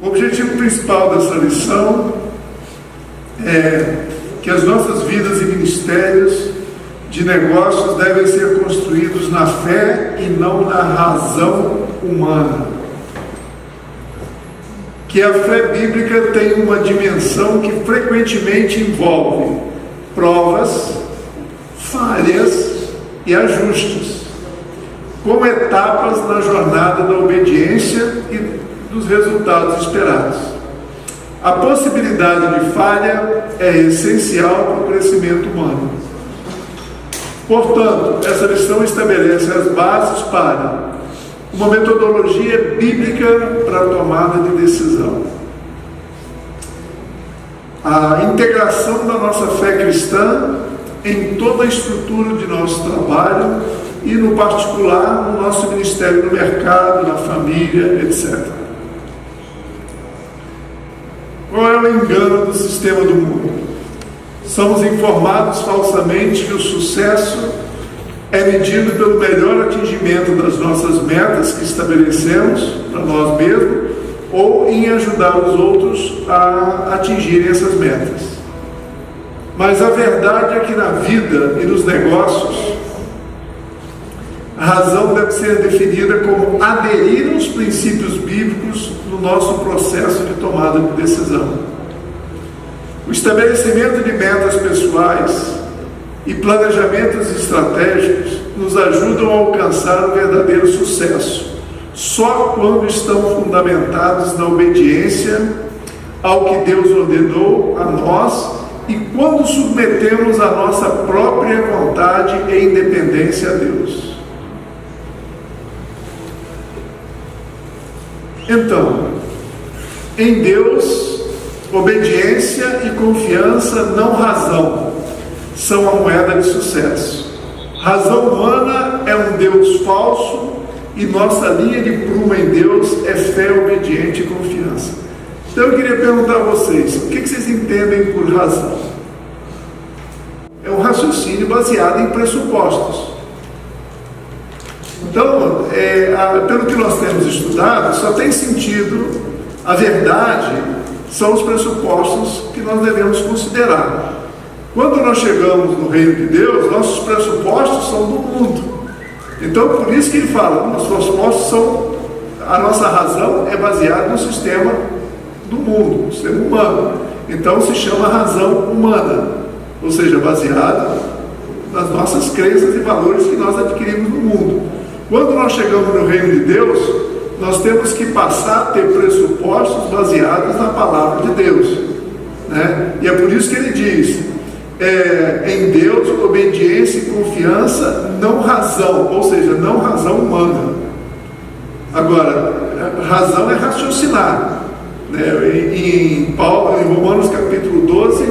O objetivo principal dessa lição é que as nossas vidas e ministérios de negócios devem ser construídos na fé e não na razão humana. Que a fé bíblica tem uma dimensão que frequentemente envolve provas, falhas e ajustes, como etapas na jornada da obediência e dos resultados esperados. A possibilidade de falha é essencial para o crescimento humano. Portanto, essa lição estabelece as bases para uma metodologia bíblica para a tomada de decisão. A integração da nossa fé cristã em toda a estrutura de nosso trabalho e, no particular, no nosso ministério no mercado, na família, etc. Qual é o engano do sistema do mundo? Somos informados falsamente que o sucesso é medido pelo melhor atingimento das nossas metas que estabelecemos para nós mesmos ou em ajudar os outros a atingirem essas metas. Mas a verdade é que na vida e nos negócios, a razão deve ser definida como aderir aos princípios bíblicos no nosso processo de tomada de decisão. O estabelecimento de metas pessoais e planejamentos estratégicos nos ajudam a alcançar o verdadeiro sucesso, só quando estão fundamentados na obediência ao que Deus ordenou a nós e quando submetemos a nossa própria vontade e independência a Deus. Então, em Deus, obediência e confiança, não razão, são a moeda de sucesso. Razão humana é um Deus falso e nossa linha de prumo em Deus é fé, obediente e confiança. Então eu queria perguntar a vocês, o que vocês entendem por razão? É um raciocínio baseado em pressupostos. Então, pelo que nós temos estudado, só tem sentido, a verdade são os pressupostos que nós devemos considerar. Quando nós chegamos no reino de Deus, nossos pressupostos são do mundo. Então, por isso que ele fala, nossos pressupostos são, a nossa razão é baseada no sistema do mundo, no sistema humano. Então, se chama razão humana, ou seja, baseada nas nossas crenças e valores que nós adquirimos no mundo. Quando nós chegamos no reino de Deus, nós temos que passar a ter pressupostos baseados na palavra de Deus, né? E é por isso que ele diz, em Deus, obediência e confiança, não razão, ou seja, não razão humana. Agora, razão é raciocinar, né? Em Romanos capítulo 12,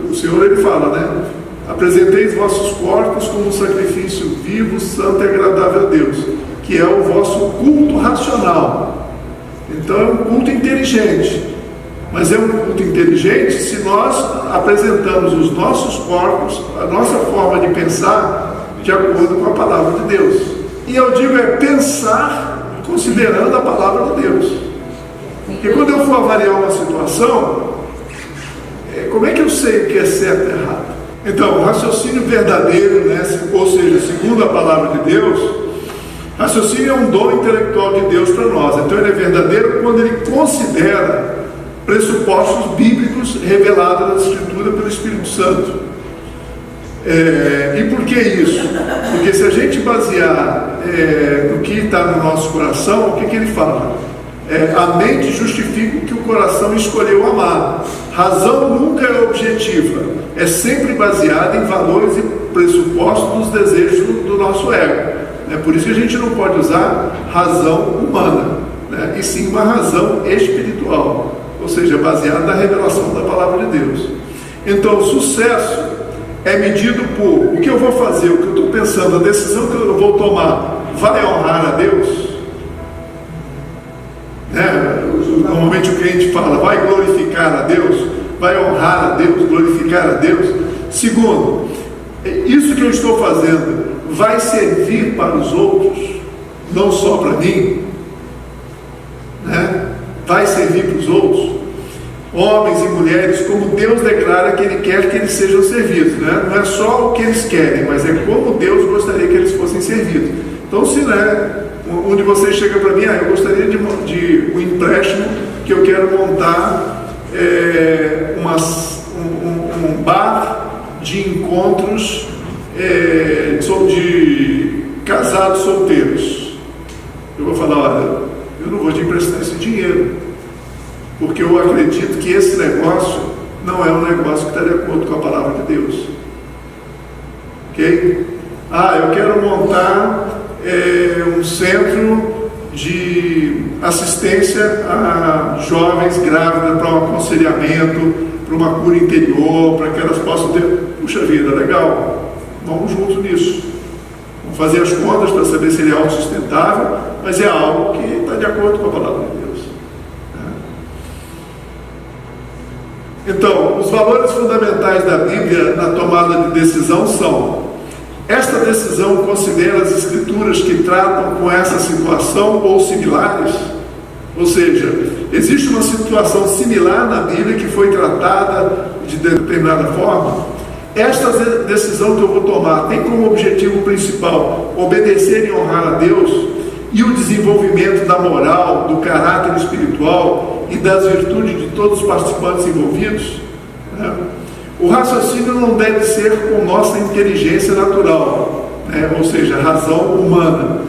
o Senhor ele fala, né? Apresenteis vossos corpos como sacrifício vivo, santo e agradável a Deus, que é o vosso culto racional. Então é um culto inteligente. Mas é um culto inteligente se nós apresentamos os nossos corpos, a nossa forma de pensar, de acordo com a palavra de Deus. E eu digo pensar considerando a palavra de Deus. Porque quando eu for avaliar uma situação, como é que eu sei o que é certo e errado? Então, o raciocínio verdadeiro, né, ou seja, segundo a palavra de Deus, raciocínio é um dom intelectual de Deus para nós. Então ele é verdadeiro quando ele considera pressupostos bíblicos revelados na Escritura pelo Espírito Santo. E por que isso? Porque se a gente basear no que está no nosso coração, o que ele fala? A mente justifica o que o coração escolheu amar. Razão nunca é objetiva, é sempre baseada em valores e pressupostos dos desejos do nosso ego. É por isso que a gente não pode usar razão humana, né? E sim uma razão espiritual, ou seja, baseada na revelação da palavra de Deus. Então, o sucesso é medido por o que eu vou fazer, o que eu estou pensando, a decisão que eu vou tomar vai honrar a Deus? Normalmente o cliente fala, vai glorificar a Deus, vai honrar a Deus, glorificar a Deus. Segundo, isso que eu estou fazendo vai servir para os outros, não só para mim? né, vai servir para os outros, homens e mulheres, como Deus declara que Ele quer que eles sejam servidos, né? Não é só o que eles querem, mas é como Deus gostaria que eles fossem servidos. Então, se, né, um de vocês chega para mim, eu gostaria de um empréstimo, que eu quero montar um bar de encontros de casados solteiros. Eu vou falar, olha, eu não vou te emprestar esse dinheiro, porque eu acredito que esse negócio não é um negócio que está de acordo com a palavra de Deus. Ok? Eu quero montar um centro de assistência a jovens grávidas para um aconselhamento, para uma cura interior, para que elas possam ter... Puxa vida, legal, vamos juntos nisso. Vamos fazer as contas para saber se ele é autossustentável, mas é algo que está de acordo com a palavra de Deus. Então, os valores fundamentais da Bíblia na tomada de decisão são: esta decisão considera as escrituras que tratam com essa situação ou similares? Ou seja, existe uma situação similar na Bíblia que foi tratada de determinada forma? Esta decisão que eu vou tomar tem como objetivo principal obedecer e honrar a Deus e o desenvolvimento da moral, do caráter espiritual e das virtudes de todos os participantes envolvidos? O raciocínio não deve ser com nossa inteligência natural, ou seja, razão humana.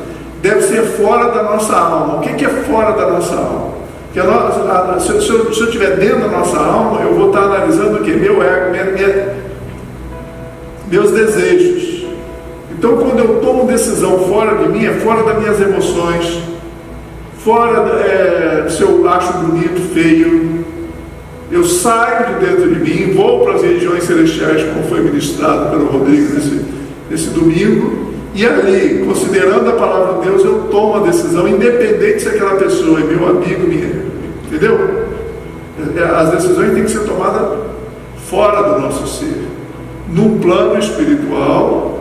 Deve ser fora da nossa alma. O que é fora da nossa alma? Se eu estiver dentro da nossa alma, eu vou estar analisando o que? Meu ego, meus desejos. Então, quando eu tomo decisão fora de mim, é fora das minhas emoções, fora se eu acho bonito, feio. Eu saio de dentro de mim, vou para as regiões celestiais, como foi ministrado pelo Rodrigo nesse domingo, e ali, considerando a palavra de Deus, eu tomo a decisão, independente se aquela pessoa é meu amigo, entendeu? As decisões têm que ser tomadas fora do nosso ser, num plano espiritual,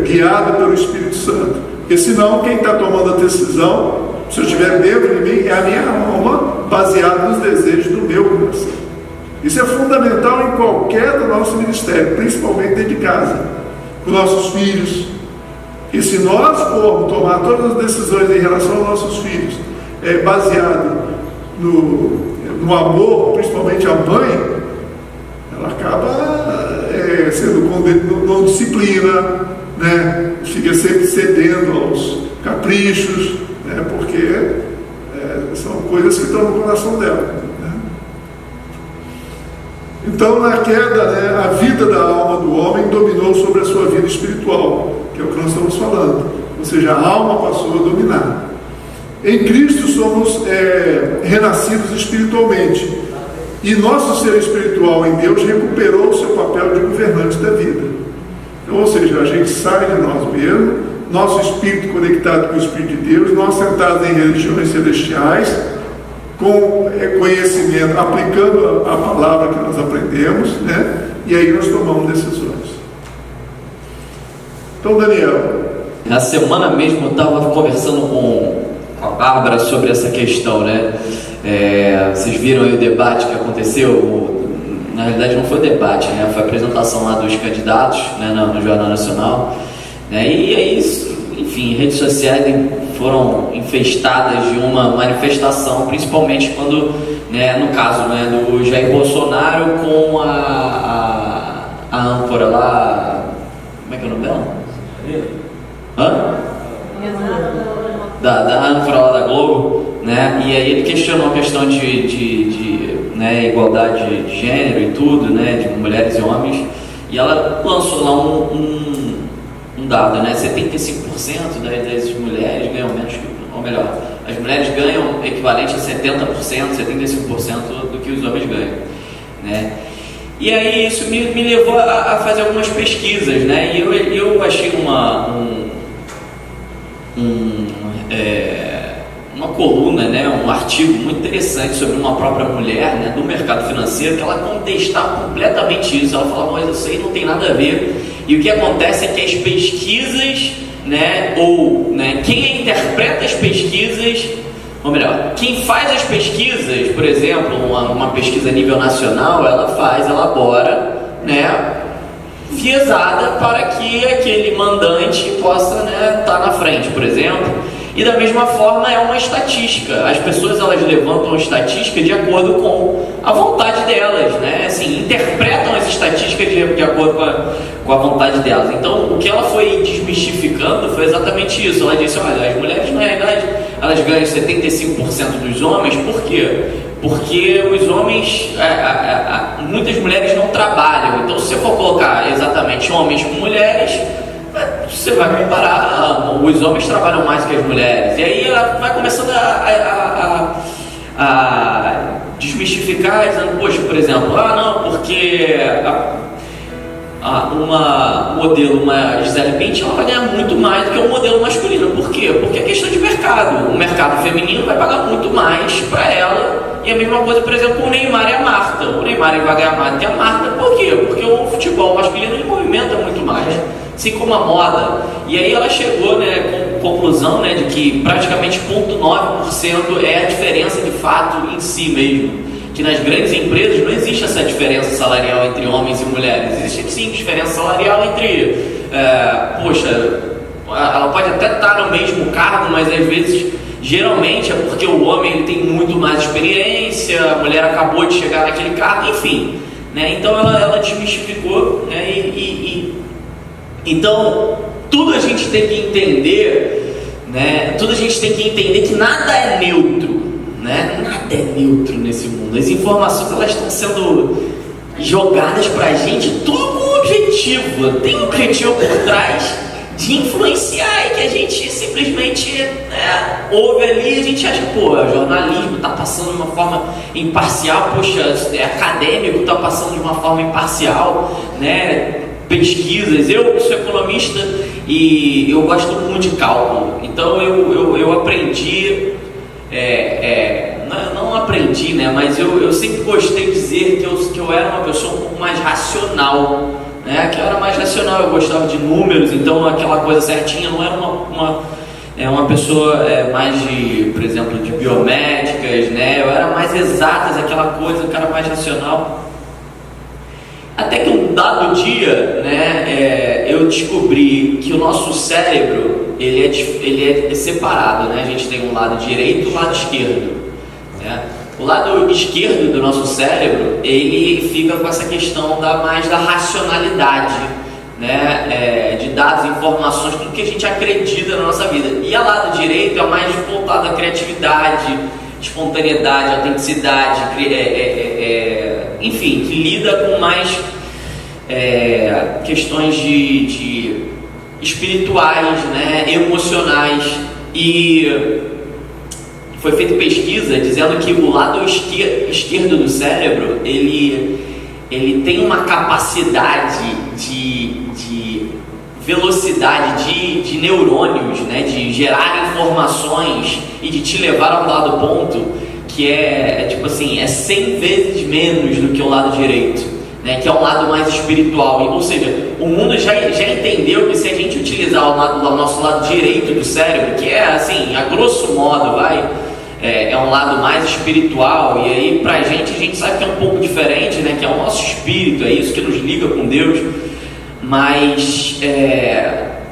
guiado pelo Espírito Santo. Porque senão, quem está tomando a decisão, se eu estiver dentro de mim, é a minha alma, baseada nos desejos do meu coração. Isso é fundamental em qualquer do nosso ministério, principalmente dentro de casa, com nossos filhos. E se nós formos tomar todas as decisões em relação aos nossos filhos, baseado no amor, principalmente a mãe, ela acaba sendo não disciplina, né? Fica sempre cedendo aos caprichos, né? Porque são coisas que estão no coração dela. Então, na queda, a vida da alma do homem dominou sobre a sua vida espiritual, que é o que nós estamos falando. Ou seja, a alma passou a dominar. Em Cristo somos renascidos espiritualmente, e nosso ser espiritual em Deus recuperou o seu papel de governante da vida. Então, ou seja, a gente sai de nós mesmos, nosso espírito conectado com o Espírito de Deus, nós sentados em religiões celestiais, com conhecimento, aplicando a palavra que nós aprendemos, né? E aí nós tomamos decisões. Então, Daniel, na semana mesmo eu estava conversando com a Bárbara sobre essa questão, né? Vocês viram aí o debate que aconteceu? Na realidade não foi debate, né? Foi a apresentação lá dos candidatos, né? no Jornal Nacional, né? E aí, enfim, redes sociais foram infestadas de uma manifestação, principalmente quando, né, no caso, né, do Jair Bolsonaro com a âncora lá, como é que é o nome dela? Da âncora lá da Globo, né? E aí ele questionou a questão de né, igualdade de gênero e tudo, né, de mulheres e homens, e ela lançou lá um dado, né? 75% das mulheres ganham menos que, ou melhor, as mulheres ganham equivalente a 70%, 75% do que os homens ganham, né? E aí isso me levou a fazer algumas pesquisas, né? E eu achei uma coluna, né? Um artigo muito interessante sobre uma própria mulher, né, do mercado financeiro, que ela contestava completamente isso. Ela falava, mas isso aí não tem nada a ver. E o que acontece é que as pesquisas, né, ou, né, quem interpreta as pesquisas, ou melhor, quem faz as pesquisas, por exemplo, uma pesquisa a nível nacional, ela elabora, né, viesada para que aquele mandante possa, né, estar na frente, por exemplo. E da mesma forma é uma estatística. As pessoas, elas levantam a estatística de acordo com a vontade delas, né? Assim, interpretam as estatísticas de acordo com a vontade delas. Então, o que ela foi desmistificando foi exatamente isso. Ela disse, olha, as mulheres, na realidade, elas ganham 75% dos homens. Por quê? Porque os homens, muitas mulheres não trabalham. Então, se você for colocar exatamente homens com mulheres, você vai comparar, os homens trabalham mais que as mulheres. E aí ela vai começando a desmistificar, dizendo, poxa, por exemplo, não, porque uma modelo, uma Gisele Bündchen, ela vai ganhar muito mais do que um modelo masculino. Por quê? Porque é questão de mercado. O mercado feminino vai pagar muito mais para ela. E a mesma coisa, por exemplo, com o Neymar e a Marta. O Neymar vai ganhar mais do que a Marta. Por quê? Porque o futebol masculino ele movimenta muito mais, assim como a moda. E aí ela chegou, né, com conclusão, né, de que praticamente 0,9% é a diferença de fato em si mesmo. Que nas grandes empresas não existe essa diferença salarial entre homens e mulheres. Existe sim diferença salarial entre, ela pode até estar no mesmo cargo, mas às vezes, geralmente é porque o homem ele tem muito mais experiência, a mulher acabou de chegar naquele cargo, enfim, né? Então ela desmistificou, né? Então tudo a gente tem que entender, né? Tudo a gente tem que entender que nada é neutro. Né? Nada é neutro nesse mundo. As informações elas estão sendo jogadas pra gente tudo com um objetivo. Tem um objetivo por trás de influenciar e que a gente simplesmente ouve ali e a gente acha, o jornalismo está passando de uma forma imparcial, é acadêmico, está passando de uma forma imparcial, né? Pesquisas, eu sou economista e eu gosto muito de cálculo, então eu aprendi. Não aprendi, né? Mas eu sempre gostei de dizer que eu era uma pessoa um pouco mais racional, né? Que eu era mais racional, eu gostava de números, então aquela coisa certinha, não era uma pessoa mais de, por exemplo, de biomédicas, né? Eu era mais exatas, aquela coisa, eu era mais racional. Até que um dado dia, né, eu descobri que o nosso cérebro ele é separado, né? A gente tem um lado direito e um lado esquerdo, né? O lado esquerdo do nosso cérebro ele fica com essa questão mais da racionalidade, né? De dados, informações, tudo que a gente acredita na nossa vida. E o lado direito é mais voltado à criatividade, espontaneidade, autenticidade, enfim, que lida com mais questões de espirituais, né, emocionais. E foi feita pesquisa dizendo que o lado esquerdo do cérebro ele tem uma capacidade de velocidade de neurônios, né, de gerar informações e de te levar a um dado ponto que tipo assim, 100 vezes menos do que o lado direito, né, que é um lado mais espiritual. Ou seja, o mundo já entendeu que se a gente utilizar o nosso lado direito do cérebro, que é assim, a grosso modo, é um lado mais espiritual, e aí pra gente, a gente sabe que é um pouco diferente, né, que é o nosso espírito, é isso que nos liga com Deus, mas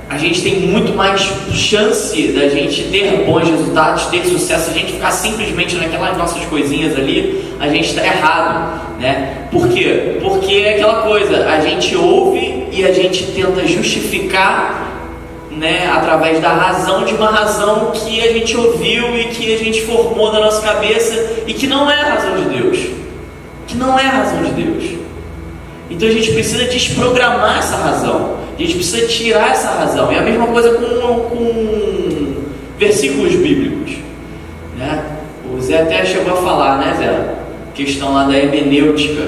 a gente tem muito mais chance da gente ter bons resultados, ter sucesso. Se a gente ficar simplesmente naquelas nossas coisinhas ali, a gente está errado, né? Por quê? Porque é aquela coisa, a gente ouve e a gente tenta justificar, né, através da razão, de uma razão que a gente ouviu e que a gente formou na nossa cabeça e que não é a razão de Deus, Então a gente precisa desprogramar essa razão, a gente precisa tirar essa razão. É a mesma coisa com versículos bíblicos, né? O Zé até chegou a falar, né, Zé? Questão lá da hermenêutica,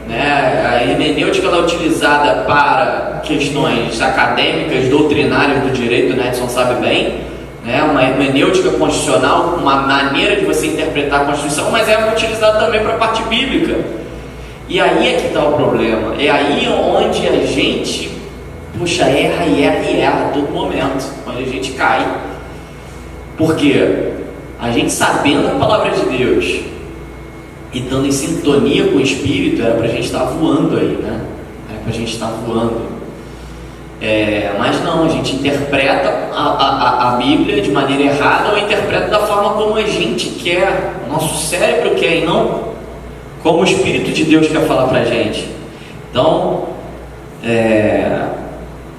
né? A hermenêutica ela é utilizada para questões acadêmicas, doutrinárias do direito, né? Edson sabe bem, né? Uma hermenêutica constitucional, uma maneira de você interpretar a Constituição, mas é utilizada também para a parte bíblica. E aí é que está o problema, é aí onde a gente, erra a todo momento, onde a gente cai. Por quê? A gente sabendo a palavra de Deus e estando em sintonia com o Espírito, era para a gente estar voando aí, né? Era para a gente estar voando. Mas não, a gente interpreta a Bíblia de maneira errada, ou interpreta da forma como a gente quer, o nosso cérebro quer, e não como o Espírito de Deus quer falar para a gente. Então,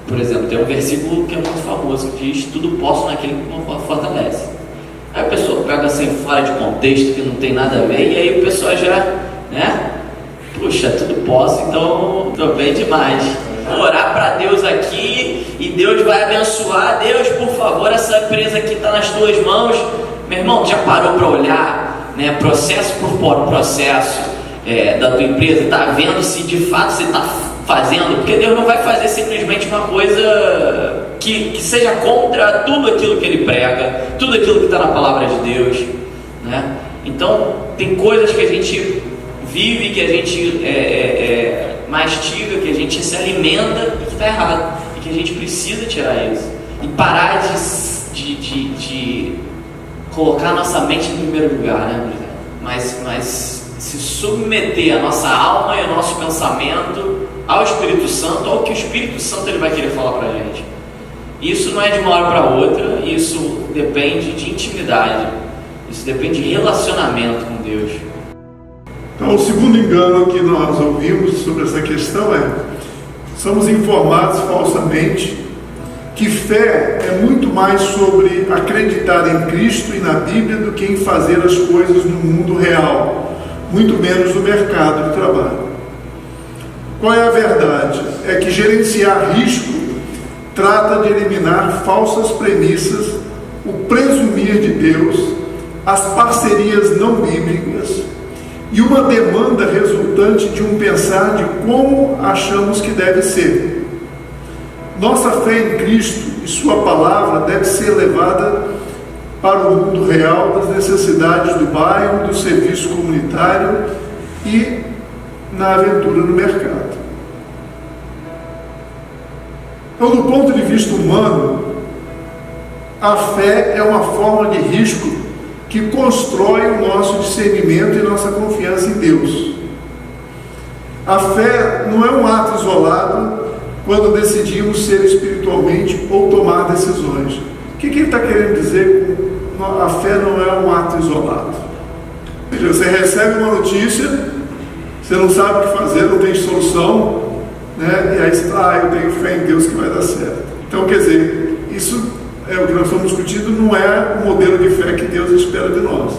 por exemplo, tem um versículo que é muito famoso, que diz: tudo posso naquele que me fortalece. Aí a pessoa pega assim fora de contexto, que não tem nada a ver, e aí o pessoal já, né? Puxa, tudo posso, então estou bem demais. Vou orar para Deus aqui e Deus vai abençoar. Deus, por favor, essa empresa aqui está nas tuas mãos. Meu irmão, já parou para olhar, né, processo por processo da tua empresa? Está vendo se de fato você está fazendo? Porque Deus não vai fazer simplesmente uma coisa que seja contra tudo aquilo que Ele prega, tudo aquilo que está na palavra de Deus, né? Então, tem coisas que a gente vive, que a gente mastiga, que a gente se alimenta e que está errado, e que a gente precisa tirar isso e parar de colocar a nossa mente em primeiro lugar, né? Mas se submeter a nossa alma e o nosso pensamento ao Espírito Santo, ao que o Espírito Santo ele vai querer falar para a gente. Isso não é de uma hora para outra, isso depende de intimidade, isso depende de relacionamento com Deus. Então, o segundo engano que nós ouvimos sobre essa questão somos informados falsamente que fé é muito mais sobre acreditar em Cristo e na Bíblia do que em fazer as coisas no mundo real, muito menos no mercado de trabalho. Qual é a verdade? É que gerenciar risco trata de eliminar falsas premissas, o presumir de Deus, as parcerias não bíblicas e uma demanda resultante de um pensar de como achamos que deve ser. Nossa fé em Cristo e Sua palavra deve ser levada para o mundo real das necessidades do bairro, do serviço comunitário e na aventura no mercado. Então, do ponto de vista humano, a fé é uma forma de risco que constrói o nosso discernimento e nossa confiança em Deus. A fé não é um ato isolado quando decidimos ser espiritualmente ou tomar decisões. O que ele está querendo dizer com a fé não é um ato isolado? Você recebe uma notícia, você não sabe o que fazer, não tem solução, né? E aí você fala, eu tenho fé em Deus que vai dar certo. Então, quer dizer, isso o que nós estamos discutindo não é o modelo de fé que Deus espera de nós.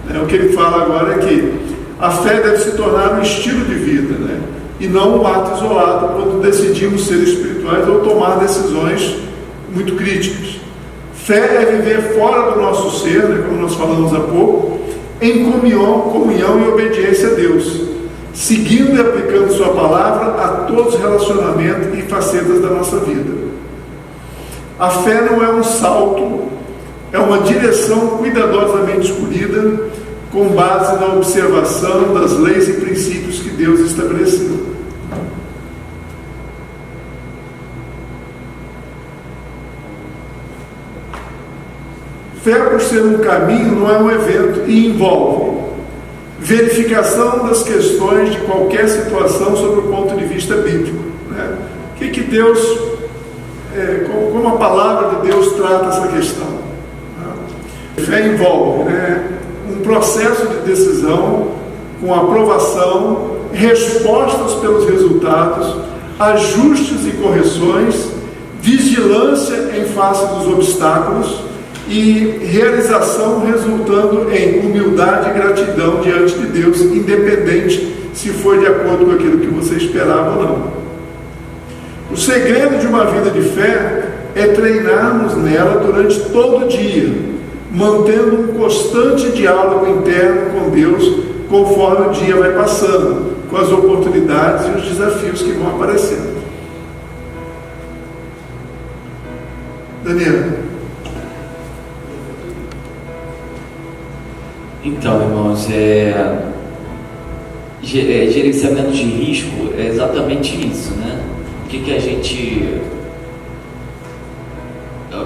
O que ele fala agora é que a fé deve se tornar um estilo de vida, né? E não um ato isolado quando decidimos ser espirituais ou tomar decisões muito críticas. Fé é viver fora do nosso ser, né, como nós falamos há pouco, em comunhão e obediência a Deus, seguindo e aplicando Sua palavra a todos os relacionamentos e facetas da nossa vida. A fé não é um salto, é uma direção cuidadosamente escolhida com base na observação das leis e princípios que Deus estabeleceu. Fé, por ser um caminho, não é um evento e envolve verificação das questões de qualquer situação sob o ponto de vista bíblico, né? O que Deus, como a palavra de Deus trata essa questão, né? Fé envolve, né, um processo de decisão com aprovação, respostas pelos resultados, ajustes e correções, vigilância em face dos obstáculos e realização resultando em humildade e gratidão diante de Deus, independente se foi de acordo com aquilo que você esperava ou não. O segredo de uma vida de fé é treinarmos nela durante todo o dia, mantendo um constante diálogo interno com Deus conforme o dia vai passando, com as oportunidades e os desafios que vão aparecendo. Daniel. Então, irmãos, gerenciamento de risco é exatamente isso, né? O que a gente...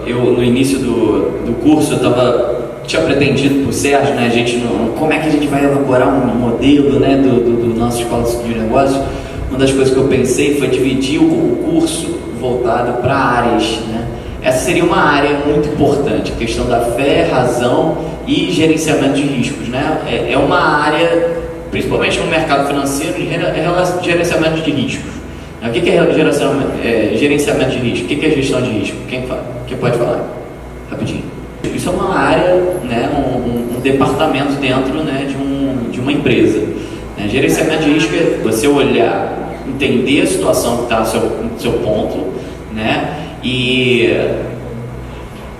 Eu, no início do curso, eu estava tinha pretendido por Sérgio, né, a gente não, como é que a gente vai elaborar um modelo, né, do nosso escola de negócios. Uma das coisas que eu pensei foi dividir o curso voltado para áreas, né? Essa seria uma área muito importante, a questão da fé, razão e gerenciamento de riscos, né? É uma área, principalmente no mercado financeiro, de gerenciamento de riscos. O que é gerenciamento de risco? O que é gestão de risco? Quem pode falar? Rapidinho. Isso é uma área, né, um departamento dentro, né, de uma empresa. Gerenciamento de risco é você olhar, entender a situação que está no seu ponto, né, e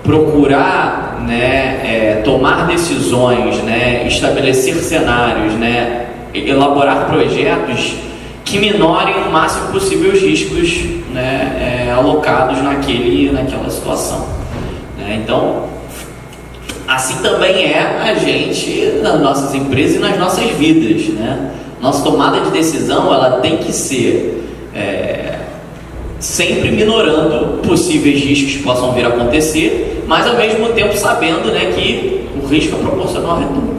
procurar, né, tomar decisões, né, estabelecer cenários, né, elaborar projetos que minorem o máximo possível os riscos, né, alocados naquela situação, né? Então, assim também é a gente nas nossas empresas e nas nossas vidas, né? Nossa tomada de decisão, ela tem que ser sempre minorando possíveis riscos que possam vir a acontecer, mas ao mesmo tempo sabendo, né, que o risco é proporcional ao retorno,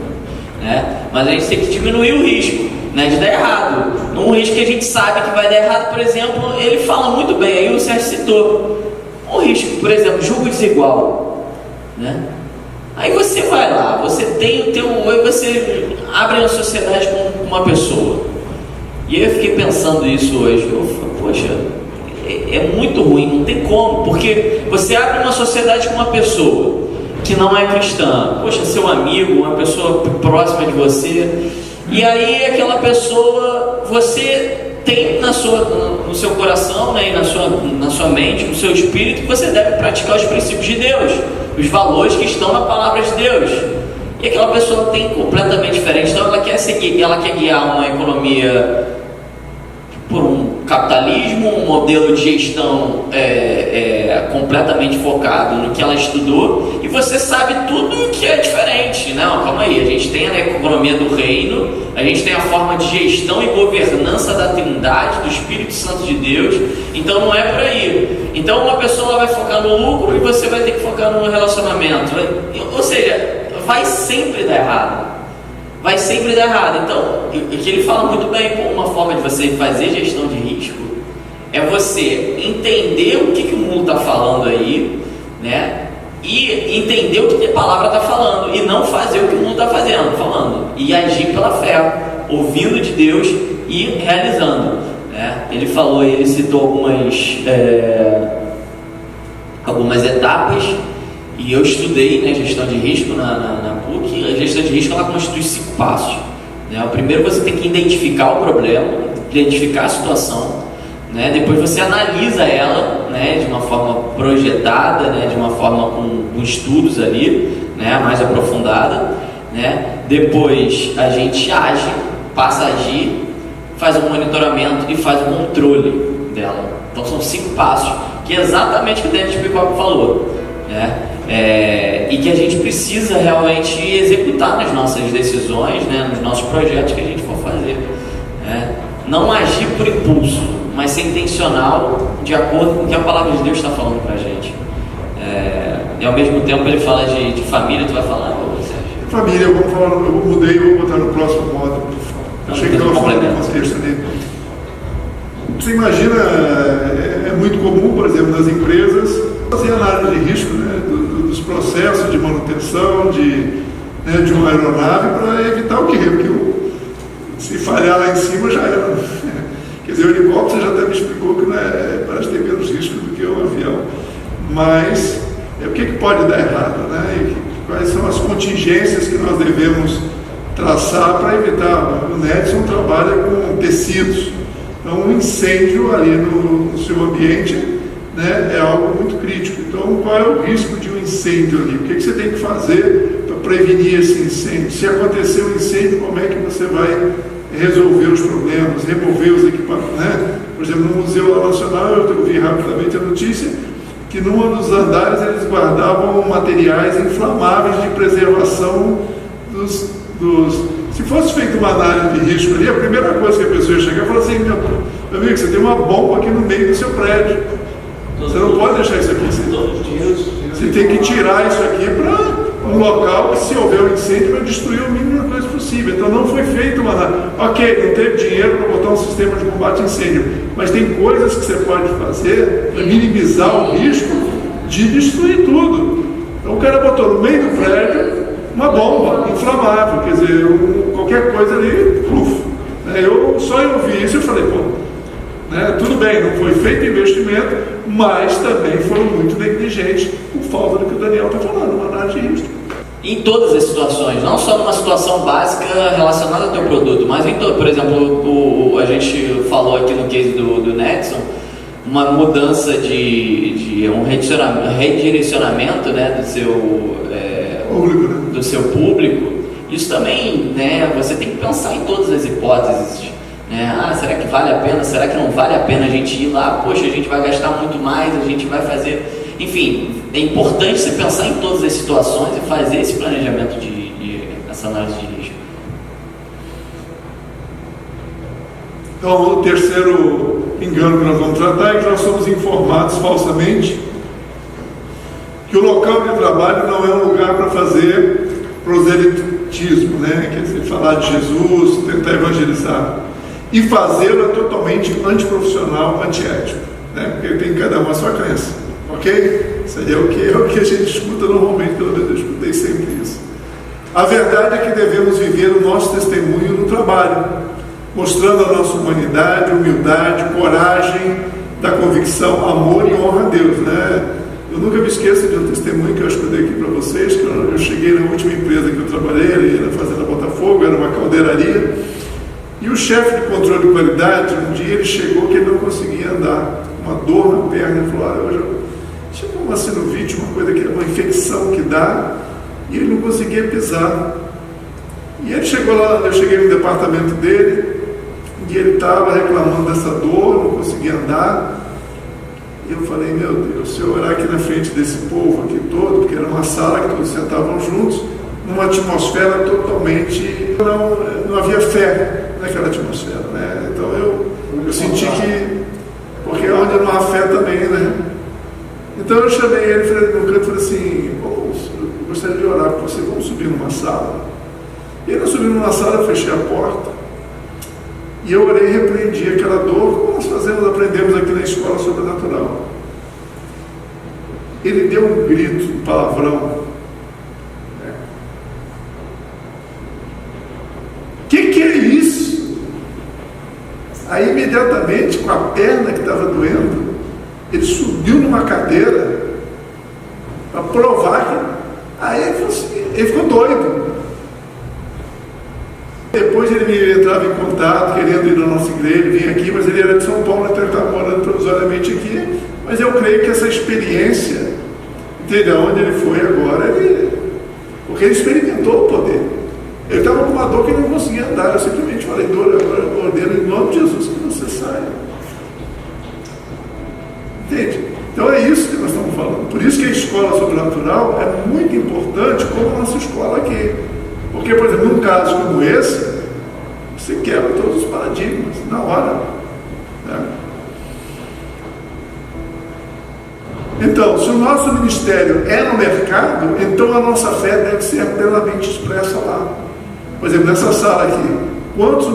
né? Mas a gente tem que diminuir o risco, né, de dar errado. Um risco que a gente sabe que vai dar errado, por exemplo, ele fala muito bem, aí o Sérgio citou um risco, por exemplo, julgo desigual, né? Aí você vai lá, você tem o teu, aí você abre uma sociedade com uma pessoa. E eu fiquei pensando isso hoje. Eu falei, poxa, é muito ruim, não tem como, porque você abre uma sociedade com uma pessoa que não é cristã, poxa, seu amigo, uma pessoa próxima de você, e aí aquela pessoa, você tem no seu coração, né, e na sua mente, no seu espírito, que você deve praticar os princípios de Deus, os valores que estão na palavra de Deus. E aquela pessoa tem completamente diferente. Então ela quer guiar uma economia por um capitalismo, um modelo de gestão completamente focado no que ela estudou, e você sabe tudo que é diferente. Não, calma aí, a gente tem a economia do reino, a gente tem a forma de gestão e governança da Trindade, do Espírito Santo de Deus, então não é por aí. Então uma pessoa vai focar no lucro e você vai ter que focar no relacionamento, ou seja, vai sempre dar errado. Vai sempre dar errado. Então, o que ele fala muito bem, uma forma de você fazer gestão de risco é você entender o que o mundo está falando aí, né? E entender o que a palavra está falando, e não fazer o que o mundo está falando, e agir pela fé, ouvindo de Deus e realizando, né? Ele citou algumas etapas, e eu estudei, né, gestão de risco na PUC. A gestão de risco, ela constitui 5 passos, né? O primeiro, você tem que identificar o problema, identificar a situação, né? Depois você analisa ela, né, de uma forma projetada, né, de uma forma com estudos ali, né, mais aprofundada, né? Depois a gente age, passa a agir, faz um monitoramento e faz um controle dela. Então são 5 passos, que é exatamente o que o Dennis Picoque falou, né? E que a gente precisa realmente executar nas nossas decisões, né, nos nossos projetos que a gente for fazer, né? Não agir por impulso, mas ser intencional, de acordo com o que a palavra de Deus está falando para a gente. E ao mesmo tempo ele fala de família. Tu vai falar, Sérgio? Família, eu mudei, eu vou botar no próximo módulo. Achei que estava falando do contexto ali. Você imagina, é muito comum, por exemplo, nas empresas, fazer análise de risco, né, dos processos de manutenção de uma aeronave, para evitar o quê? Porque se falhar lá em cima já era. Quer dizer, o helicóptero você já até me explicou que parece ter menos risco do que o avião. Mas o que pode dar errado, né? E quais são as contingências que nós devemos traçar para evitar? O Nedson trabalha com tecidos. Então, um incêndio ali no seu ambiente, né, é algo muito crítico. Então, qual é o risco de um incêndio ali? O que você tem que fazer para prevenir esse incêndio? Se acontecer um incêndio, como é que você vai resolver os problemas, remover os equipamentos, né? Por exemplo, no Museu Nacional, eu vi rapidamente a notícia que num dos andares eles guardavam materiais inflamáveis de preservação dos... Se fosse feita uma análise de risco ali, a primeira coisa que a pessoa ia chegar e falar assim: meu amigo, você tem uma bomba aqui no meio do seu prédio. Você não pode deixar isso aqui. Você tem que tirar isso aqui um local que, se houver um incêndio, vai destruir o mínimo de coisa possível. Então não foi feito uma... Ok, não teve dinheiro para botar um sistema de combate a incêndio, mas tem coisas que você pode fazer para minimizar o risco de destruir tudo. Então o cara botou no meio do prédio uma bomba inflamável, quer dizer, qualquer coisa ali, pluf. Só eu vi isso e eu falei, tudo bem, não foi feito investimento, mas também foram muito negligentes por falta do que o Daniel está falando, uma análise de risco. Em todas as situações, não só numa situação básica relacionada ao teu produto, mas em todo, por exemplo, a gente falou aqui no case do Netson, uma mudança de um redirecionamento, né, do seu público. Isso também, né, você tem que pensar em todas as hipóteses, né? Será que vale a pena? Será que não vale a pena a gente ir lá? Poxa, a gente vai gastar muito mais, a gente vai fazer... Enfim, é importante você pensar em todas as situações e fazer esse planejamento essa análise de risco. Então, o terceiro engano que nós vamos tratar é que nós somos informados falsamente que o local de trabalho não é um lugar para fazer proselitismo, né? Quer dizer, falar de Jesus, tentar evangelizar. E fazê-lo é totalmente antiprofissional, antiético, né? Porque tem cada uma a sua crença, ok? Isso aí é o que a gente escuta normalmente, pelo menos eu escutei sempre isso. A verdade é que devemos viver o nosso testemunho no trabalho, mostrando a nossa humanidade, humildade, coragem, da convicção, amor e honra a Deus, né? Eu nunca me esqueço de um testemunho que eu escutei aqui para vocês, que eu cheguei na última empresa que eu trabalhei, ali na Fazenda Botafogo, era uma caldeiraria, e o chefe de controle de qualidade, um dia ele chegou que ele não conseguia andar, uma dor na perna, ele falou, hoje chegou uma sinovite, uma coisa que é uma infecção que dá, e ele não conseguia pisar. E ele chegou lá, eu cheguei no departamento dele, e ele estava reclamando dessa dor, não conseguia andar. E eu falei, meu Deus, se eu orar aqui na frente desse povo aqui todo, porque era uma sala que todos sentavam juntos, numa atmosfera totalmente... Não havia fé naquela atmosfera, né? Então eu senti que... Porque é onde não há fé também, né? Então eu chamei ele no canto e falei assim, eu gostaria de orar por você, vamos subir numa sala. E ele subiu numa sala, eu fechei a porta. E eu orei e repreendi aquela dor, como nós aprendemos aqui na escola sobrenatural. Ele deu um grito, um palavrão. Que é isso? Aí imediatamente, com a perna que estava doendo, ele subiu numa cadeira para provar que... Aí ele ficou doido. Depois ele me entrava em contato, querendo ir na nossa igreja, vinha aqui, mas ele era de São Paulo, então ele estava morando provisoriamente aqui. Mas eu creio que essa experiência, entendeu? Onde ele foi agora, porque ele experimentou o poder. Ele estava com uma dor que ele não conseguia andar. Eu simplesmente falei, dor, agora eu ordeno em nome de Jesus que você saia. Entende? Então é isso que nós estamos falando. Por isso que a escola sobrenatural é muito importante, como a nossa escola aqui. Porque, por exemplo, num caso como esse, você quebra todos os paradigmas na hora, né? Então, se o nosso ministério é no mercado, então a nossa fé deve ser plenamente expressa lá. Por exemplo, nessa sala aqui, quantos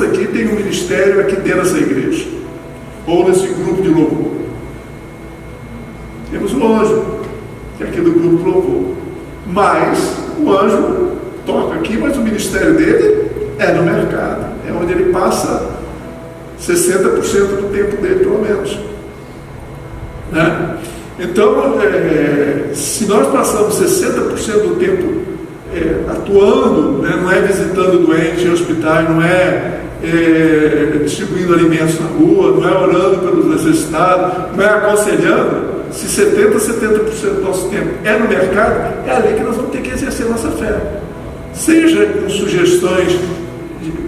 aqui tem um ministério aqui dentro dessa igreja? Ou nesse grupo de louvor? Temos o anjo, que é aqui do grupo louvor. Mas o anjo toca aqui, mas o ministério dele é no mercado. É onde ele passa 60% do tempo dele, pelo menos. Né? Então, se nós passamos 60% do tempo atuando, né, não é visitando doentes em hospitais, não é distribuindo alimentos na rua, não é orando pelos necessitados, não é aconselhando, se 70% do nosso tempo é no mercado, é ali que nós vamos ter que exercer nossa fé. Seja com sugestões,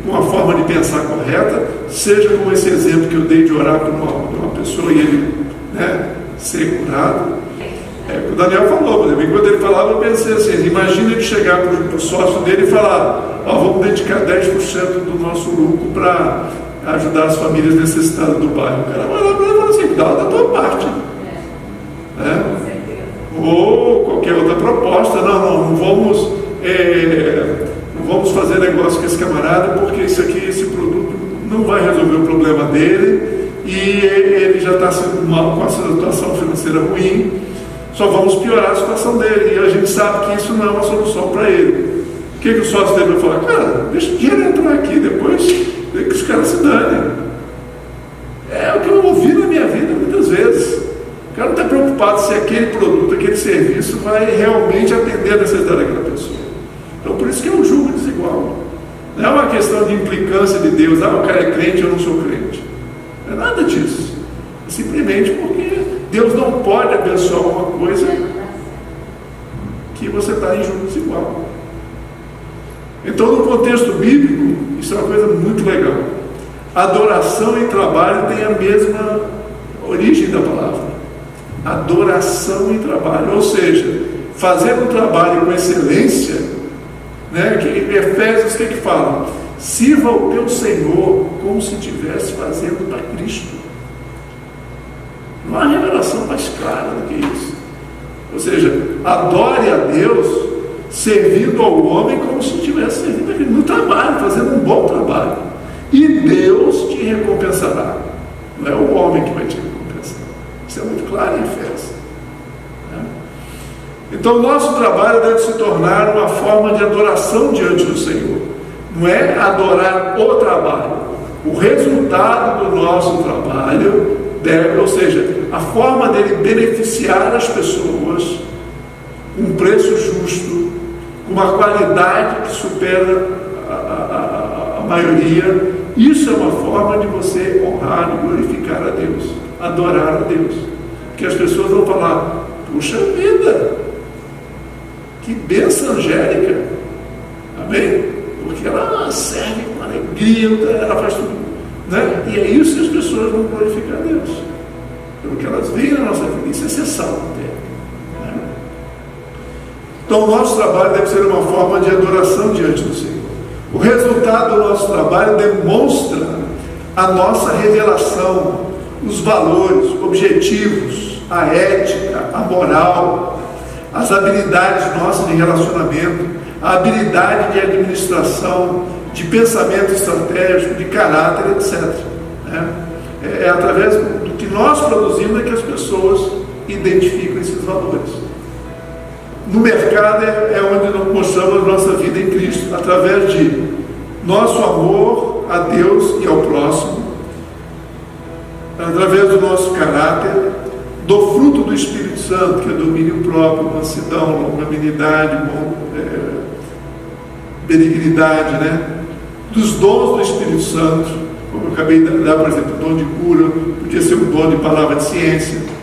com a forma de pensar correta, seja com esse exemplo que eu dei de orar por uma pessoa e ele, né, ser curado. O Daniel falou, por exemplo, enquanto ele falava, eu pensei assim, imagina ele chegar para o sócio dele e falar, vamos dedicar 10% do nosso lucro para ajudar as famílias necessitadas do bairro. O cara vai lá e fala assim, dá da tua parte. Né? Ou qualquer outra proposta não vamos fazer negócio com esse camarada, porque esse produto não vai resolver o problema dele, e ele já está mal com a situação financeira ruim, só vamos piorar a situação dele, e a gente sabe que isso não é uma solução para ele. O que o sócio dele vai falar? Cara, deixa o dinheiro entrar aqui, depois que os caras se danem. É o que eu ouvi na minha vida muitas vezes. O cara não está preocupado se aquele produto, aquele serviço vai realmente atender a necessidade daquela pessoa. Então, por isso que é um julgo desigual. Não é uma questão de implicância de Deus, o cara é crente, eu não sou crente. Não é nada disso. É simplesmente porque Deus não pode abençoar uma coisa que você está em julgo desigual. Então, no contexto bíblico, isso é uma coisa muito legal. Adoração e trabalho têm a mesma origem da palavra. Adoração e trabalho, ou seja, fazer um trabalho com excelência, né? Que Efésios, o que fala? Sirva o teu Senhor como se estivesse fazendo para Cristo. Não há revelação mais clara do que isso. Ou seja, adore a Deus servindo ao homem como se estivesse servindo a Cristo, no trabalho, fazendo um bom trabalho. E Deus te recompensará. Não é o homem que vai te recompensar. Isso é muito claro em Efésios. Então, o nosso trabalho deve se tornar uma forma de adoração diante do Senhor. Não é adorar o trabalho. O resultado do nosso trabalho deve, ou seja, a forma dele beneficiar as pessoas com um preço justo, com uma qualidade que supera a maioria. Isso é uma forma de você honrar e glorificar a Deus, adorar a Deus. Porque as pessoas vão falar: puxa vida, que bênção angélica, amém? Porque ela serve com alegria, ela faz tudo, né? E é isso que as pessoas vão glorificar a Deus, pelo que elas veem na nossa vida. Isso é essencial, né? Então, o nosso trabalho deve ser uma forma de adoração diante do Senhor. O resultado do nosso trabalho demonstra a nossa revelação, os valores, objetivos, a ética, a moral, as habilidades nossas de relacionamento, a habilidade de administração, de pensamento estratégico, de caráter, etc. É através do que nós produzimos que as pessoas identificam esses valores. No mercado é onde nós mostramos a nossa vida em Cristo, através de nosso amor a Deus e ao próximo, através do nosso caráter, do fruto do Espírito Santo, que é domínio próprio, mansidão, longanimidade, benignidade, né? Dos dons do Espírito Santo, como eu acabei de dar, por exemplo, o dom de cura, podia ser um dom de palavra de ciência,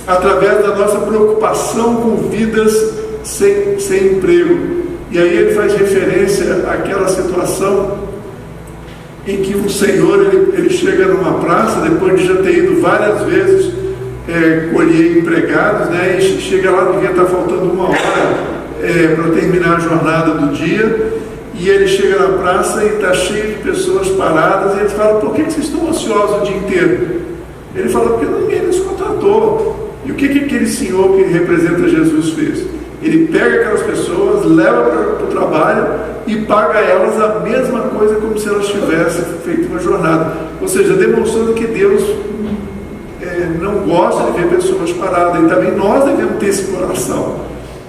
através da nossa preocupação com vidas sem emprego. E aí ele faz referência àquela situação em que o Senhor ele chega numa praça, depois de já ter ido várias vezes colher empregados, né? E chega lá, devia estar faltando uma hora para terminar a jornada do dia, e ele chega na praça e está cheio de pessoas paradas, e ele fala: por que vocês estão ansiosos o dia inteiro? Ele fala: porque ninguém nos contratou. E o que aquele senhor que representa Jesus fez? Ele pega aquelas pessoas, leva para o trabalho e paga a elas a mesma coisa, como se elas tivessem feito uma jornada. Ou seja, demonstrando que Deus não gosta de ver pessoas paradas. E também nós devemos ter esse coração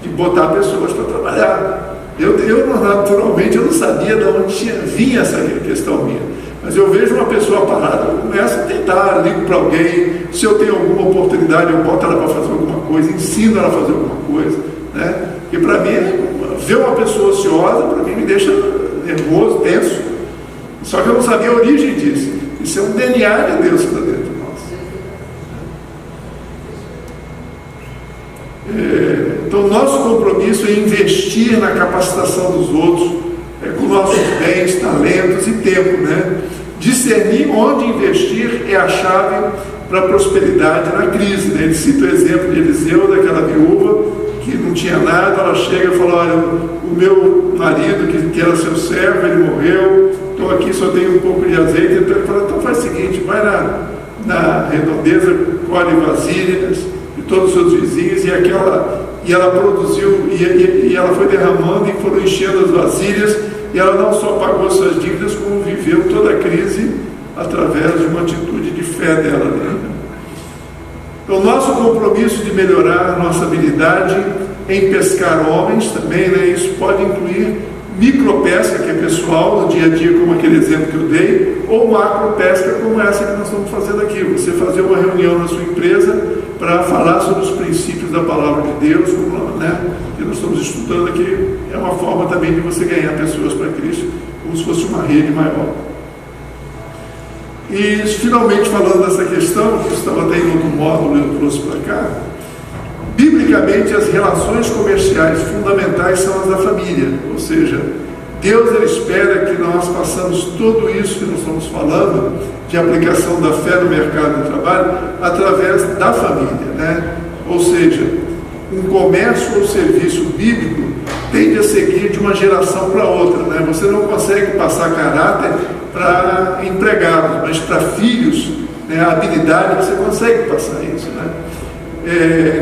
de botar pessoas para trabalhar. Eu naturalmente, eu não sabia de onde vinha essa questão minha. Mas eu vejo uma pessoa parada, eu começo a tentar, ligo para alguém. Se eu tenho alguma oportunidade, eu boto ela para fazer alguma coisa, ensino ela a fazer alguma coisa, né? E para mim, ver uma pessoa ociosa, para mim, me deixa nervoso, tenso. Só que eu não sabia a origem disso. Isso é um DNA de Deus que está dentro de nós. Então, nosso compromisso é investir na capacitação dos outros, com nossos bens, talentos e tempo, né? Discernir onde investir é a chave para a prosperidade na crise, né? Ele cita o exemplo de Eliseu, daquela viúva que não tinha nada. Ela chega e fala: olha, o meu marido, que era seu servo, ele morreu, então aqui só tenho um pouco de azeite. Então ele fala: então faz o seguinte, vai na redondeza, colhe vasilhas e todos os seus vizinhos, e ela produziu, e ela foi derramando, e foram enchendo as vasilhas, e ela não só pagou suas dívidas, como viveu toda a crise através de uma atitude de fé dela, né? Então, nosso compromisso de melhorar a nossa habilidade em pescar homens também, né? Isso pode incluir micropesca, que é pessoal, no dia a dia, como aquele exemplo que eu dei, ou macropesca, como essa que nós estamos fazendo aqui. Você fazer uma reunião na sua empresa para falar sobre os princípios da palavra de Deus, né? Que nós estamos estudando aqui, é uma forma também de você ganhar pessoas para Cristo, como se fosse uma rede maior. E finalmente, falando dessa questão, que estava até em outro módulo, eu trouxe para cá, biblicamente as relações comerciais fundamentais são as da família, ou seja, Deus ele espera que nós façamos tudo isso que nós estamos falando, de aplicação da fé no mercado de trabalho, através da família, né? Ou seja, um comércio ou serviço bíblico tende a seguir de uma geração para outra, né? Você não consegue passar caráter para empregados, mas para filhos, né, a habilidade você consegue passar isso, né?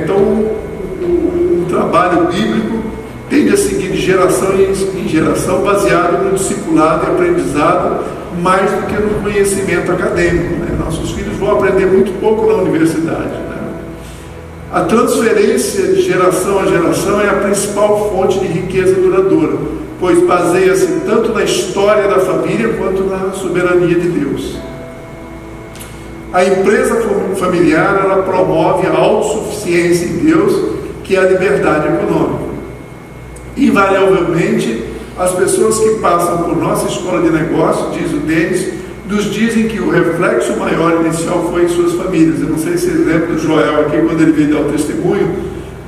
Então, um trabalho bíblico tende a seguir de geração em geração, baseado no discipulado e aprendizado, mais do que no conhecimento acadêmico, né? Nossos filhos vão aprender muito pouco na universidade, né? A transferência de geração a geração é a principal fonte de riqueza duradoura, pois baseia-se tanto na história da família quanto na soberania de Deus. A empresa familiar, ela promove a autossuficiência em Deus, que é a liberdade econômica. Invariavelmente, as pessoas que passam por nossa escola de negócio, diz o Denis, nos dizem que o reflexo maior inicial foi em suas famílias. Eu não sei se vocês lembram do Joel aqui, quando ele veio dar o testemunho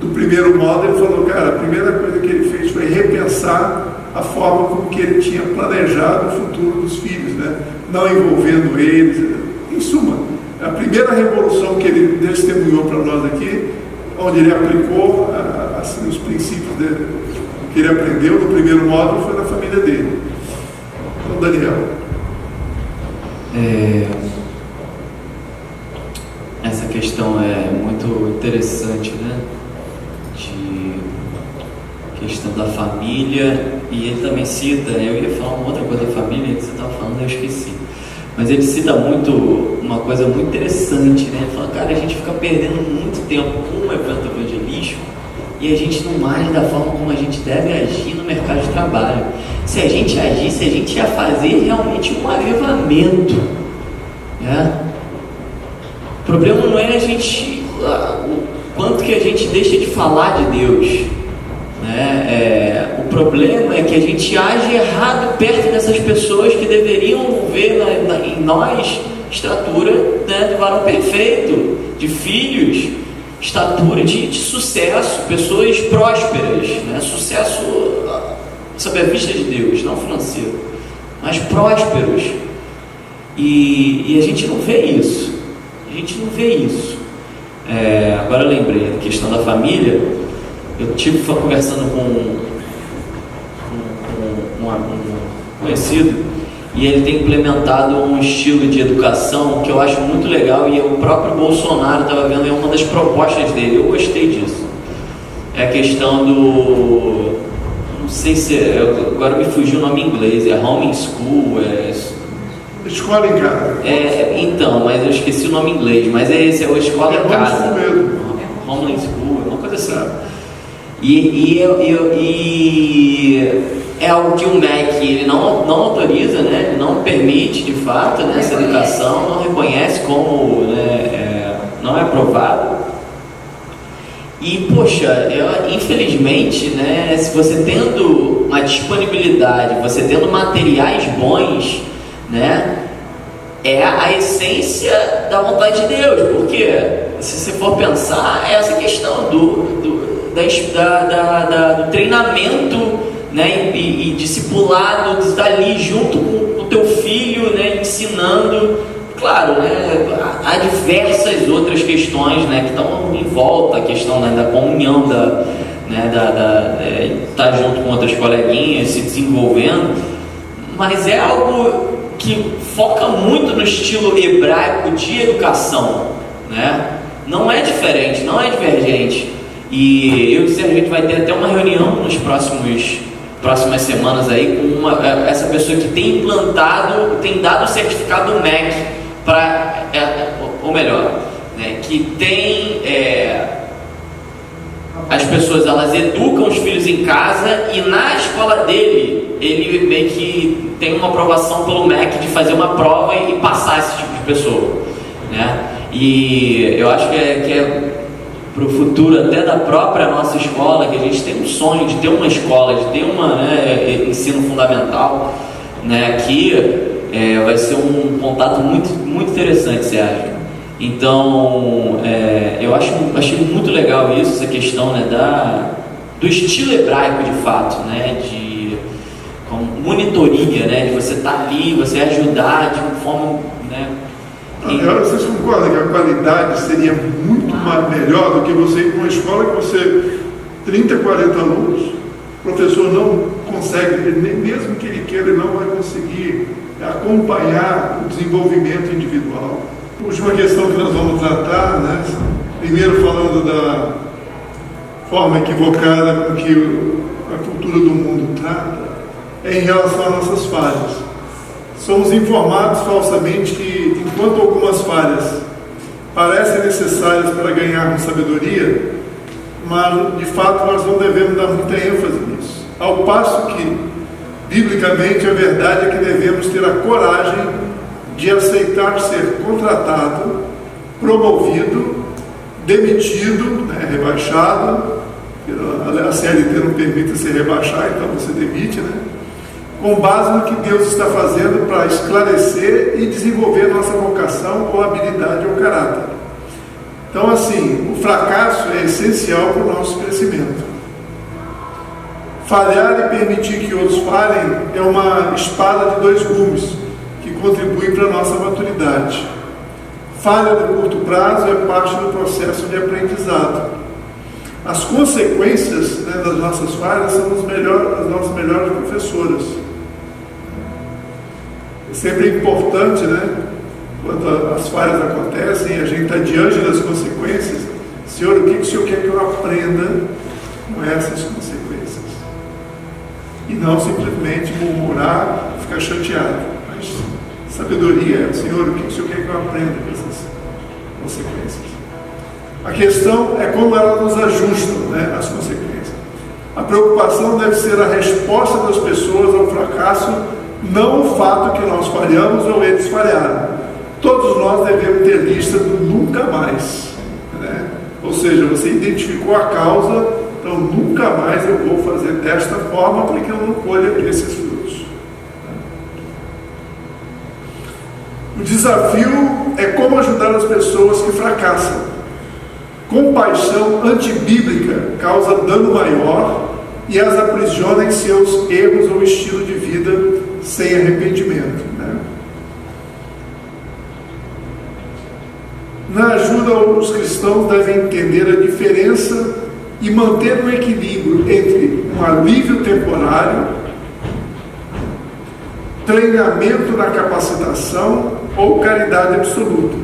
do primeiro módulo, ele falou, cara, a primeira coisa que ele fez foi repensar a forma como que ele tinha planejado o futuro dos filhos, né? Não envolvendo eles. Em suma, a primeira revolução que ele testemunhou para nós aqui, onde ele aplicou assim, os princípios que ele aprendeu no primeiro módulo, foi na família dele. Então, Daniel. Essa questão é muito interessante, né? De questão da família, e ele também cita, eu ia falar uma outra coisa da família que você estava falando, eu esqueci. Mas ele cita muito, uma coisa muito interessante, né? Ele fala, cara, a gente fica perdendo muito tempo com um evento evangelístico e a gente não age da forma como a gente deve agir no mercado de trabalho. Se a gente agisse, a gente ia fazer realmente um avivamento, né? O problema não é o quanto que a gente deixa de falar de Deus, né? O problema é que a gente age errado perto dessas pessoas que deveriam ver em nós estatura, né, de varão perfeito, de filhos, estatura de sucesso, pessoas prósperas, né? Sucesso sob a vista de Deus, não financeiro, mas prósperos. E a gente não vê isso. A gente não vê isso. Agora eu lembrei da questão da família. Eu estive conversando com um conhecido, e ele tem implementado um estilo de educação que eu acho muito legal, e o próprio Bolsonaro estava vendo, é uma das propostas dele. Eu gostei disso. É a questão do, não sei se agora me fugiu o nome em inglês, é homeschool, escola em casa. Então, mas eu esqueci o nome em inglês, mas é esse, é o escola em casa. Homeschool, uma coisa assim. E é algo que o MEC ele não autoriza, né? Ele não permite de fato, né, essa educação, não reconhece como, né, não é aprovado. E poxa, infelizmente, né, se você tendo uma disponibilidade, você tendo materiais bons, né, é a essência da vontade de Deus, porque se você for pensar, é essa questão do treinamento, né, e discipulado, de estar ali junto com o teu filho, né, ensinando. Claro, né, há diversas outras questões, né, que estão em volta, a questão, né, da comunhão, estar junto com outras coleguinhas, se desenvolvendo, mas é algo que foca muito no estilo hebraico de educação, né? não é diferente, não é divergente. E eu e o Sérgio, a gente vai ter até uma reunião nos próximas semanas aí com essa pessoa que tem implantado, tem dado o certificado MEC para, ou melhor, né, que tem as pessoas, elas educam os filhos em casa e na escola dele, ele meio que tem uma aprovação pelo MEC de fazer uma prova e passar esse tipo de pessoa, né? E eu acho que é para o futuro até da própria nossa escola, que a gente tem um sonho de ter uma escola, de ter ensino fundamental, né? Que vai ser um contato muito, muito interessante, Sérgio. Então, eu achei muito legal isso, essa questão, né, do estilo hebraico de fato, né, com monitoria, né, de você estar ali, você ajudar de uma forma, né. Agora, vocês concordam que a qualidade seria muito melhor do que você ir para uma escola que você 30, 40 alunos, o professor não consegue, mesmo que ele queira, ele não vai conseguir acompanhar o desenvolvimento individual. Última questão que nós vamos tratar, né? Primeiro falando da forma equivocada com que a cultura do mundo trata, é em relação às nossas falhas. Somos informados falsamente que, enquanto algumas falhas parecem necessárias para ganharmos sabedoria, mas de fato nós não devemos dar muita ênfase nisso. Ao passo que, biblicamente, a verdade é que devemos ter a coragem de aceitar ser contratado, promovido, demitido, né, rebaixado. A CLT não permite se rebaixar, então você demite, né? Com base no que Deus está fazendo para esclarecer e desenvolver nossa vocação ou habilidade ou caráter. Então, assim, o fracasso é essencial para o nosso crescimento. Falhar e permitir que outros falhem é uma espada de dois gumes que contribui para a nossa maturidade. Falha no curto prazo é parte do processo de aprendizado. As consequências, né, das nossas falhas são as nossas melhores professoras. É sempre importante, né, quando as falhas acontecem, a gente está diante das consequências. Senhor, o que o Senhor quer que eu aprenda com essas consequências? E não simplesmente murmurar e ficar chateado. Mas sabedoria é, Senhor, o que o Senhor quer que eu aprenda com essas consequências? A questão é como elas nos ajustam, né, as consequências. A preocupação deve ser a resposta das pessoas ao fracasso, não o fato que nós falhamos ou eles falharam. Todos nós devemos ter lista do nunca mais, né? Ou seja, você identificou a causa, então nunca mais eu vou fazer desta forma para que eu não colha esses frutos. O desafio é como ajudar as pessoas que fracassam. Compaixão antibíblica causa dano maior e as aprisiona em seus erros ou estilo de vida sem arrependimento, né? Na ajuda, os cristãos devem entender a diferença e manter um equilíbrio entre um alívio temporário, treinamento na capacitação ou caridade absoluta.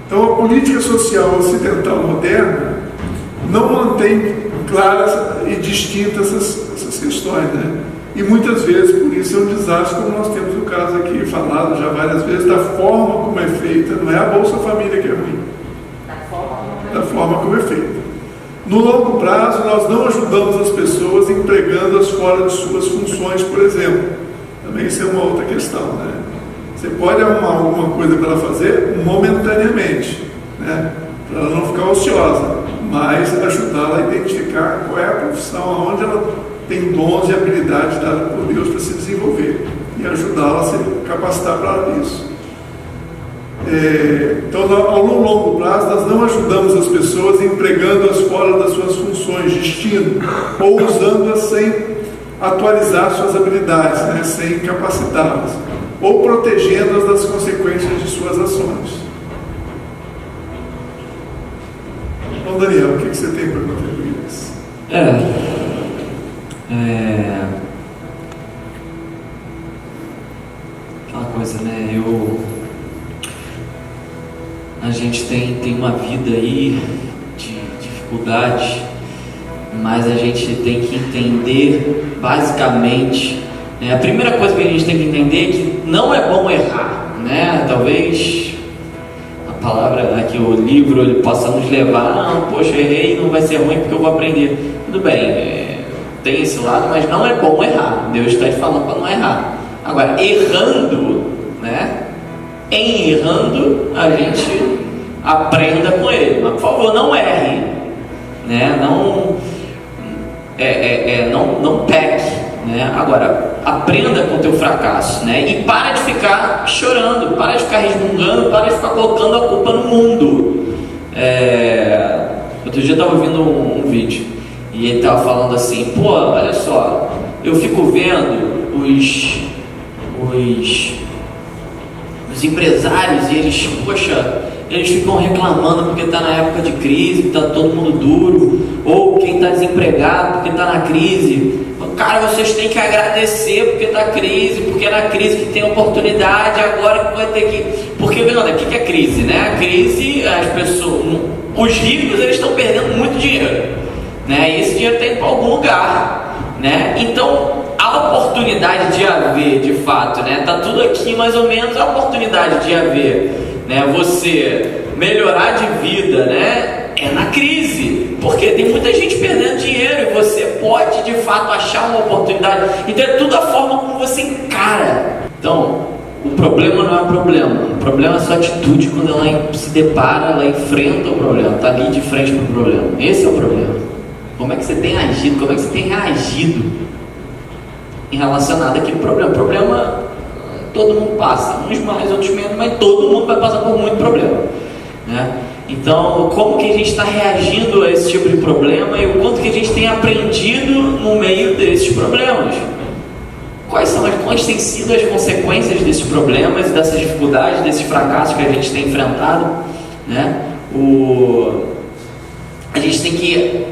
Então, a política social ocidental moderna não mantém claras e distintas essas questões, né? E muitas vezes, por isso, é um desastre, como nós temos o caso aqui falado já várias vezes, da forma como é feita. Não é a Bolsa Família que é ruim, da forma como é feita. No longo prazo, nós não ajudamos as pessoas empregando-as fora de suas funções, por exemplo. Também isso é uma outra questão, né? Você pode arrumar alguma coisa para ela fazer momentaneamente, né, para ela não ficar ociosa, mas ajudá-la a identificar qual é a profissão, onde ela tem dons e habilidades dadas por Deus para se desenvolver e ajudá-la a se capacitar para isso. Então, ao longo prazo, nós não ajudamos as pessoas empregando-as fora das suas funções, destino, ou usando-as sem atualizar suas habilidades, né, sem capacitá-las, ou protegendo-as das consequências de suas ações. Então, Daniel, o que você tem para contribuir nisso? Aquela coisa, né? a gente tem uma vida aí de dificuldades, mas a gente tem que entender basicamente, né? A primeira coisa que a gente tem que entender é que não é bom errar, né? Talvez a palavra aqui, o livro, ele possa nos levar, não, poxa, errei, não vai ser ruim porque eu vou aprender. Tudo bem, tem esse lado, mas não é bom errar. Deus está te falando para não errar. Agora, errando, né? Em errando, a gente aprenda com ele. Mas, por favor, não erre, né? Não peque, né? Agora, aprenda com o teu fracasso, né? E para de ficar chorando, para de ficar resmungando, para de ficar colocando a culpa no mundo. Outro dia eu estava ouvindo um vídeo e ele estava falando assim, pô, olha só, eu fico vendo os empresários e eles, poxa, eles ficam reclamando porque está na época de crise, está todo mundo duro, ou quem está desempregado porque está na crise. Cara, vocês têm que agradecer porque está crise, porque é na crise que tem oportunidade, agora que vai ter que... Porque, Fernanda, o que é crise, né? A crise, as pessoas, os ricos, eles estão perdendo muito dinheiro, né? E esse dinheiro está indo para algum lugar, né? Então, a oportunidade de haver, de fato, né? Tá tudo aqui mais ou menos, a oportunidade de haver, né? Você melhorar de vida, né? É na crise, porque tem muita gente perdendo dinheiro e você pode de fato achar uma oportunidade. Então é tudo a forma como você encara. Então, o problema não é o problema é a sua atitude quando ela se depara, ela enfrenta o problema, está ali de frente para o problema. Esse é o problema. Como é que você tem agido, como é que você tem reagido em relacionado àquele problema? O problema todo mundo passa, uns mais, outros menos, mas todo mundo vai passar por muito problema, né? Então, como que a gente está reagindo a esse tipo de problema e o quanto que a gente tem aprendido no meio desses problemas? Quais têm sido as consequências desses problemas, dessas dificuldades, desses fracassos que a gente tem enfrentado, né? A gente tem que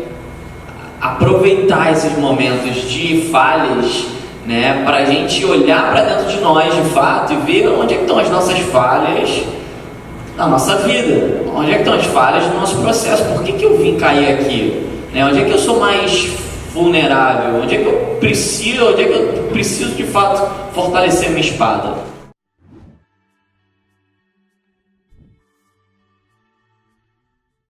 aproveitar esses momentos de falhas, né? Para a gente olhar para dentro de nós de fato e ver onde é que estão as nossas falhas na nossa vida, onde é que estão as falhas do nosso processo, por que eu vim cair aqui, né? Onde é que eu sou mais vulnerável, onde é que eu preciso de fato fortalecer a minha espada.